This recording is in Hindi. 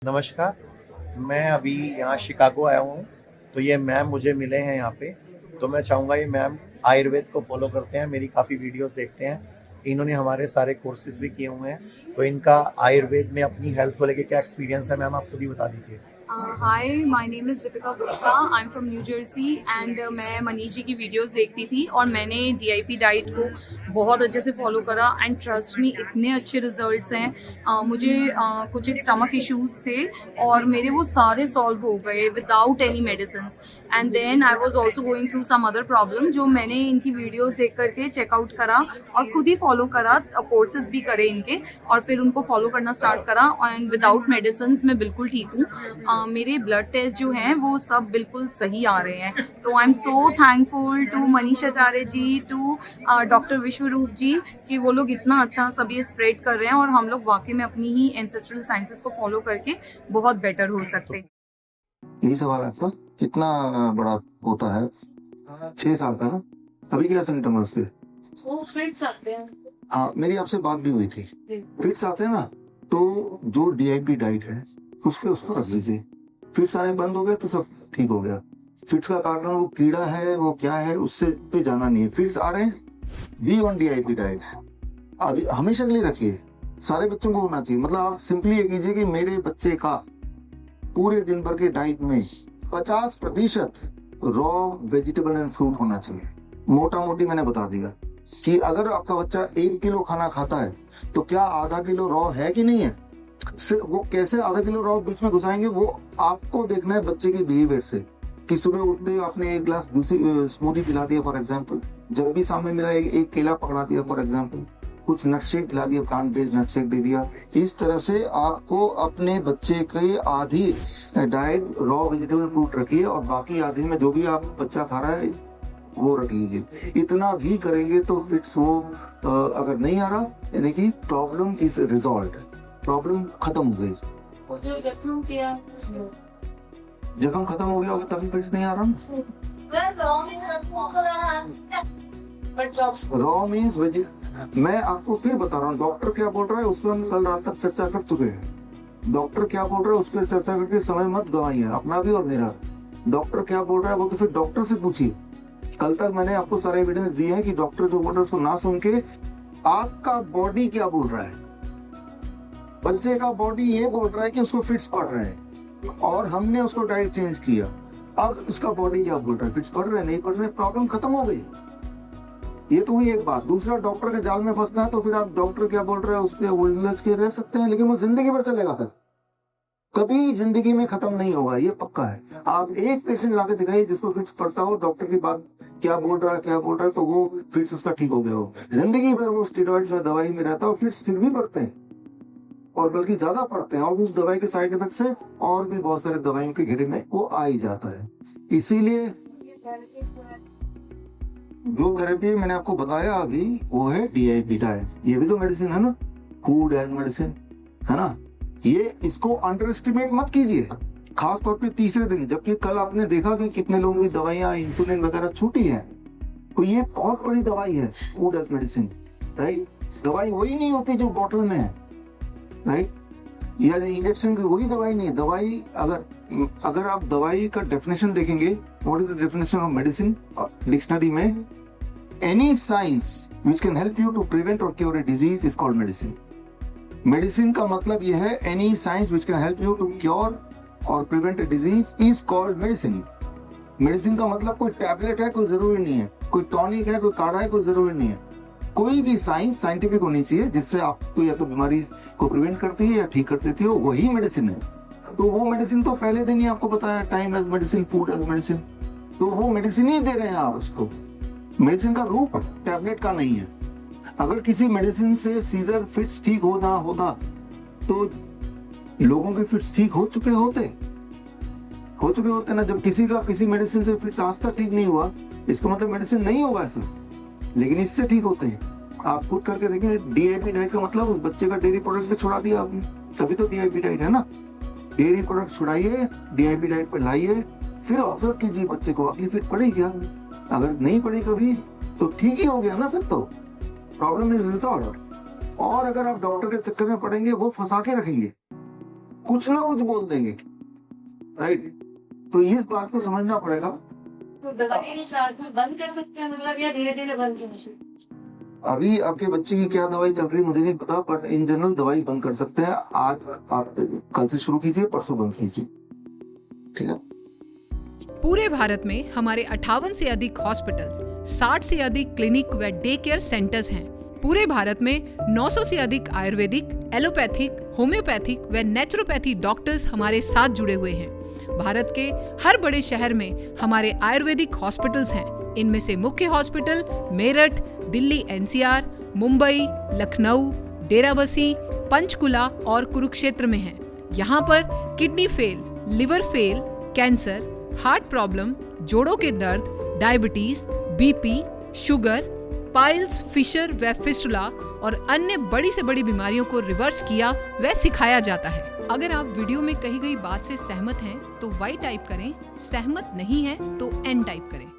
नमस्कार, मैं अभी यहाँ शिकागो आया हूँ। तो ये मैम मुझे मिले हैं यहाँ पे। तो मैं चाहूँगा ये मैम आयुर्वेद को फॉलो करते हैं, मेरी काफ़ी वीडियोस देखते हैं। इन्होंने हमारे सारे कोर्सेज भी किए हुए हैं। तो इनका आयुर्वेद में अपनी हेल्थ को लेके क्या एक्सपीरियंस है मैम, आप खुद ही बता दीजिए। Hi, my name is Deepika Gupta. I am from New Jersey and मैं मनीष जी की वीडियोस देखती थी और मैंने डीआईपी डाइट को बहुत अच्छे से फॉलो करा एंड ट्रस्ट मी, इतने अच्छे रिजल्ट्स हैं। मुझे कुछ एक स्टमक इश्यूज थे और मेरे वो सारे सॉल्व हो गए without any medicine. And then I was also going through some other problem, जो मैंने इनकी वीडियोस देख करके चेकआउट करा और खुद ही फॉलो करा, कोर्सेज भी करे इनके और फिर उनको फॉलो करना स्टार्ट करा एंड विदाउट मेडिसिन मैं बिल्कुल ठीक हूँ। मेरे ब्लड टेस्ट जो हैं वो सब बिल्कुल सही आ रहे हैं। तो I am so thankful to Manish Acharya ji, to doctor Vishwaroop ji कि वो लोग इतना अच्छा सब ये स्प्रेड कर रहे हैं और हम लोग वाकई में अपनी ही एंसेस्ट्रल साइंसेस को फॉलो करके बहुत बेटर हो सकते हैं। यही सवाल है आपका, कितना बड़ा होता है? 6 साल का ना? अभी क्या सिम्टम है उसके? वो फिट्स आते हैं। हाँ, मेरी आपसे बात भी हुई थी। फिट्स आते हैं ना, तो जो डीआईपी डाइट है उस पे उसको रख लीजिए। फिट्स आने बंद हो गए तो सब ठीक हो गया। फिट्स का कारण वो कीड़ा है, वो क्या है, उससे पे जाना नहीं है। फिट्स आ रहे हैं, बी ऑन डीआईपी डाइट अभी हमेशा के लिए रखिए। सारे बच्चों को होना चाहिए। मतलब आप सिंपली ये कीजिए कि मेरे बच्चे का पूरे दिन भर के डाइट में 50% रॉ वेजिटेबल एंड फ्रूट होना चाहिए। मोटा मोटी मैंने बता दिया कि अगर आपका बच्चा 1 किलो खाना खाता है तो क्या आधा किलो रॉ है कि नहीं है। सिर्फ वो कैसे आधा किलो रॉ बीच में घुसाएंगे, वो आपको देखना है बच्चे के बिहेवियर से। कि सुबह उठते आपने 1 ग्लास स्मूदी पिला दिया फॉर एग्जाम्पल, जब भी सामने मिला एक केला पकड़ा दिया फॉर एग्जाम्पल, कुछ नट शेक पिला दिया, प्लांट बेस्ड नट शेक दे दिया। इस तरह से आपको अपने बच्चे के आधी डाइट रॉ वेजिटेबल फ्रूट रखिए और बाकी आधी में जो भी आप बच्चा खा रहा है वो रख लीजिए। इतना भी करेंगे तो फिट्स वो अगर नहीं आ रहा, यानी कि प्रॉब्लम इज रिजॉल्व, प्रॉब्लम खत्म हो गई। जो जख्म किया जख्म खत्म हो गया होगा तभी फिट्स नहीं आ रहा। रॉ मीन्स मैं आपको फिर बता रहा हूँ, डॉक्टर क्या बोल रहा है उस पर हम कल रात तक चर्चा कर चुके हैं। डॉक्टर क्या बोल रहा है उस पर चर्चा करके समय मत गवाइए, अपना भी और मेरा। डॉक्टर क्या बोल रहा है वो तो फिर डॉक्टर से पूछिए। कल तक मैंने आपको सारे एविडेंस दिए हैं कि डॉक्टर जो बोल रहा है उसको ना सुन के आपका बॉडी क्या बोल रहा है। बच्चे का बॉडी ये बोल रहा है कि उसको फिट्स पड़ रहे हैं और हमने उसको डाइट चेंज किया। अब उसका बॉडी क्या बोल रहा है, फिट्स पड़ रहे हैं नहीं पड़ रहे, प्रॉब्लम खत्म हो गई। ये तो हुई एक बात। दूसरा, डॉक्टर के जाल में फंसना है तो फिर आप डॉक्टर क्या बोल रहे हैं उस पर उलझ के रह सकते हैं, लेकिन वो जिंदगी भर चलेगा, फिर कभी जिंदगी में खत्म नहीं होगा, ये पक्का है। आप एक पेशेंट लाके दिखाइए जिसको फिट्स पड़ता हो, डॉक्टर की बात क्या बोल रहा है तो वो फिट्स उसका ठीक हो गया हो। जिंदगी भर वो स्टेरॉइड्स में दवाई में रहता है और फिट्स फिर भी पड़ते हैं और बल्कि ज्यादा पड़ते हैं, और उस दवाई के साइड इफेक्ट से और भी बहुत सारे दवाइयों के घेरे में वो आ ही जाता है। इसीलिए जो थेरेपी मैंने आपको बताया अभी वो है डीआईपी डाइट। ये भी तो मेडिसिन है ना, फूड एज मेडिसिन है ना। ये इसको अंडर एस्टिमेट मत कीजिए, खास तौर पे तीसरे दिन, जबकि कल आपने देखा कि कितने लोगों की दवाइयां इंसुलिन वगैरह छूटी है। तो ये बहुत बड़ी दवाई है फूड एज मेडिसिन, राइट। दवाई वही नहीं होती जो बोतल में है, राइट, या इंजेक्शन की वही दवाई नहीं है। दवाई अगर आप दवाई का डेफिनेशन देखेंगे, what is the definition of medicine dictionary में, any science which can help you to prevent और cure a disease is called medicine. Medicine का मतलब यह है any science which can help you to cure और prevent a disease is called medicine. Medicine का मतलब कोई टैबलेट है कोई जरूरी नहीं है, कोई टॉनिक है कोई काढ़ा है कोई जरूरी नहीं है। कोई भी साइंस साइंटिफिक होनी चाहिए जिससे आपको या तो बीमारी को प्रिवेंट करती है या ठीक कर देती है, वही मेडिसिन है। तो वो मेडिसिन तो पहले दिन ही आपको बताया, time as medicine, food as medicine. तो वो मेडिसिन ही दे रहे हैं आप उसको। मेडिसिन का रूप टैबलेट का नहीं है। अगर किसी मेडिसिन से सीजर फिट्स ठीक होता तो लोगों के फिट्स ठीक हो चुके होते ना। जब किसी का किसी मेडिसिन से फिट्स आज तक ठीक नहीं हुआ, इसका मतलब मेडिसिन नहीं होगा ऐसा, लेकिन इससे ठीक होते हैं। आप खुद करके देखें, डीआईपी डाइट का मतलब उस बच्चे का डेयरी प्रोडक्ट भी छुड़ा दिया आपने, तभी तो डीआईपी डाइट है ना। डेयरी प्रोडक्ट छुड़ाइए, डीआईपी डाइट पे लाइए, फिर ऑब्जर्व कीजिए बच्चे को अगली फिट पड़ी क्या। अगर नहीं पड़ी कभी तो ठीक ही हो गया ना, फिर तो प्रॉब्लम इज रिजॉल्व। और अगर आप डॉक्टर के चक्कर में पड़ेंगे, वो फंसा के रखेंगे कुछ ना कुछ बोल देंगे, राइट। तो इस बात को समझना पड़ेगा। तो दवाई के साथ में बंद कर सकते हैं मतलब, या धीरे धीरे बंद कर सकते हैं? अभी आपके बच्चे की क्या दवाई चल रही है मुझे नहीं पता, पर इन जनरल दवाई बंद कर सकते हैं। आज आप कल से शुरू कीजिए, परसों बंद कीजिए, ठीक है। पूरे भारत में हमारे 58 से अधिक हॉस्पिटल्स, 60 से अधिक क्लिनिक व डे केयर सेंटर्स हैं। पूरे भारत में 900 से अधिक आयुर्वेदिक, एलोपैथिक, होम्योपैथिक व नेचुरोपैथी डॉक्टर्स हमारे साथ जुड़े हुए हैं। भारत के हर बड़े शहर में हमारे आयुर्वेदिक हॉस्पिटल्स हैं। इनमें से मुख्य हॉस्पिटल मेरठ, दिल्ली NCR, मुंबई, लखनऊ, डेराबसी, पंचकुला और कुरुक्षेत्र में हैं। यहाँ पर kidney fail, liver fail, cancer, heart problem, जोड़ों के दर्द, diabetes, BP, sugar, piles, fissure व फिस्टुला और अन्य बड़ी से बड़ी बीमारियों को रिवर्स किया व सिखाया जाता है। अगर आप वीडियो में कही गई बात से सहमत हैं तो Y टाइप करें, सहमत नहीं हैं तो N टाइप करें।